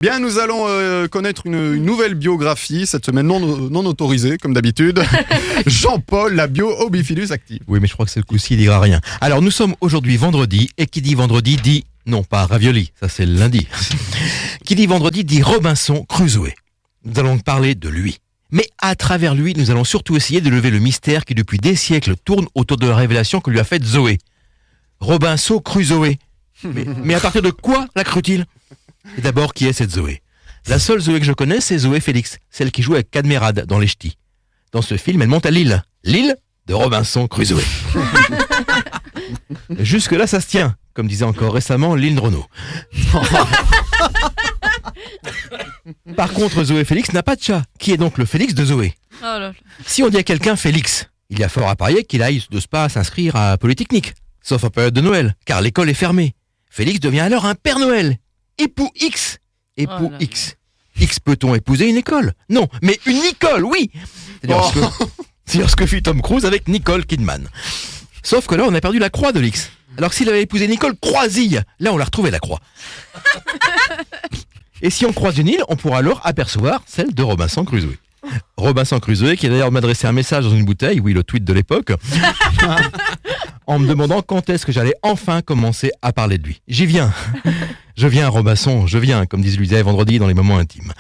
Bien, nous allons connaître une nouvelle biographie, cette semaine non autorisée, comme d'habitude. Jean-Paul, la bio au Bifidus active. Oui, mais je crois que ce coup-ci, il dira rien. Alors, nous sommes aujourd'hui vendredi, et qui dit vendredi dit, non pas ravioli, ça c'est le lundi. Qui dit vendredi dit Robinson Crusoe. Nous allons parler de lui. Mais à travers lui, nous allons surtout essayer de lever le mystère qui depuis des siècles tourne autour de la révélation que lui a faite Zoé. Robinson Crusoe. Mais à partir de quoi la crut-il ? Et d'abord, qui est cette Zoé ? La seule Zoé que je connais, c'est Zoé Félix, celle qui joue avec Cadmerade dans Les Ch'tis. Dans ce film, elle monte à l'île. L'île de Robinson Crusoe. Jusque-là, ça se tient, comme disait encore récemment Lynn Renaud. Par contre, Zoé Félix n'a pas de chat. Qui est donc le Félix de Zoé ? Oh là là. Si on dit à quelqu'un Félix, il y a fort à parier qu'il aille de pas s'inscrire à Polytechnique. Sauf en période de Noël, car l'école est fermée. Félix devient alors un Père Noël. Époux X. Époux Oh là là. X. X peut-on épouser une école ? Non, mais une Nicole, oui. C'est ce que fit Tom Cruise avec Nicole Kidman. Sauf que là, on a perdu la croix de l'X. Alors que s'il avait épousé Nicole Croisille, là, on l'a retrouvé la croix. Et si on croise une île, on pourra alors apercevoir celle de Robinson Crusoe. Robinson Crusoe, qui a d'ailleurs m'adressé un message dans une bouteille, oui, le tweet de l'époque, en me demandant quand est-ce que j'allais enfin commencer à parler de lui. J'y viens. Je viens, Robinson, je viens, comme disent Louisa vendredi dans les moments intimes.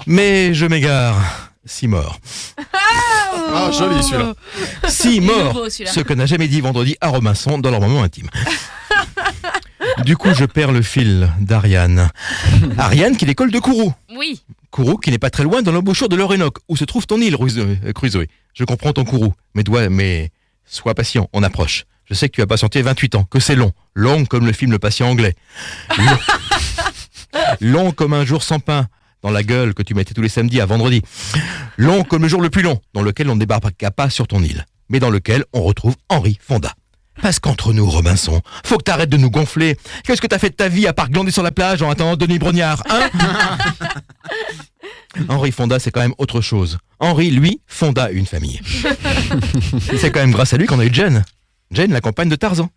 Mais je m'égare. Si mort. Ah, joli celui-là. Si Il est mort. nouveau, celui-là. Ce que n'a jamais dit vendredi à Robinson dans leurs moments intimes. Du coup, je perds le fil d'Ariane. Ariane qui décolle de Kourou. Oui. Kourou qui n'est pas très loin dans l'embouchure de l'Orénoque, où se trouve ton île, Crusoe. Je comprends ton Kourou, mais sois patient, on approche. Je sais que tu as patienté 28 ans, que c'est long. Long comme le film Le Patient Anglais. Long comme un jour sans pain, dans la gueule que tu mettais tous les samedis à vendredi. Long comme le jour le plus long, dans lequel on ne débarquera pas sur ton île, mais dans lequel on retrouve Henri Fonda. Parce qu'entre nous, Robinson, faut que t'arrêtes de nous gonfler. Qu'est-ce que t'as fait de ta vie à part glander sur la plage en attendant Denis Brognard, hein? Henri Fonda, c'est quand même autre chose. Henri, lui, fonda une famille. C'est quand même grâce à lui qu'on a eu Jane. Jane, la compagne de Tarzan.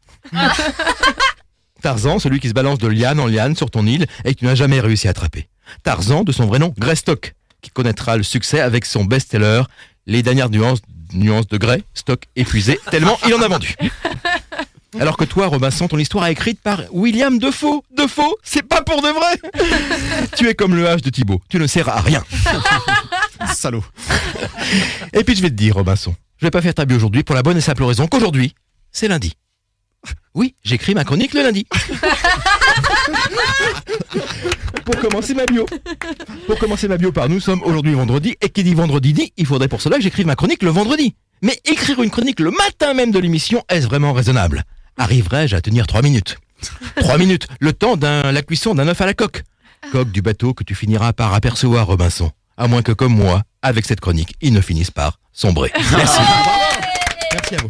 Tarzan, celui qui se balance de liane en liane sur ton île et que tu n'as jamais réussi à attraper. Tarzan, de son vrai nom, Greystock, qui connaîtra le succès avec son best-seller, Les dernières nuances de Grey, stock épuisé, tellement il en a vendu. Alors que toi, Robinson, ton histoire est écrite par William Defoe. Defoe, c'est pas pour de vrai. Tu es comme le H de Thibaut, tu ne sers à rien. Salaud. Et puis je vais te dire, Robinson, je vais pas faire ta bio aujourd'hui pour la bonne et simple raison qu'aujourd'hui, c'est lundi. Oui, j'écris ma chronique le lundi. Pour commencer ma bio par nous sommes aujourd'hui vendredi, et qui dit vendredi dit, il faudrait pour cela que j'écrive ma chronique le vendredi. Mais écrire une chronique le matin même de l'émission, est-ce vraiment raisonnable ? Arriverai-je à tenir 3 minutes ? 3 minutes, le temps la cuisson d'un œuf à la coque. Coque du bateau que tu finiras par apercevoir, Robinson. À moins que, comme moi, avec cette chronique, ils ne finissent par sombrer. Merci. Merci à vous.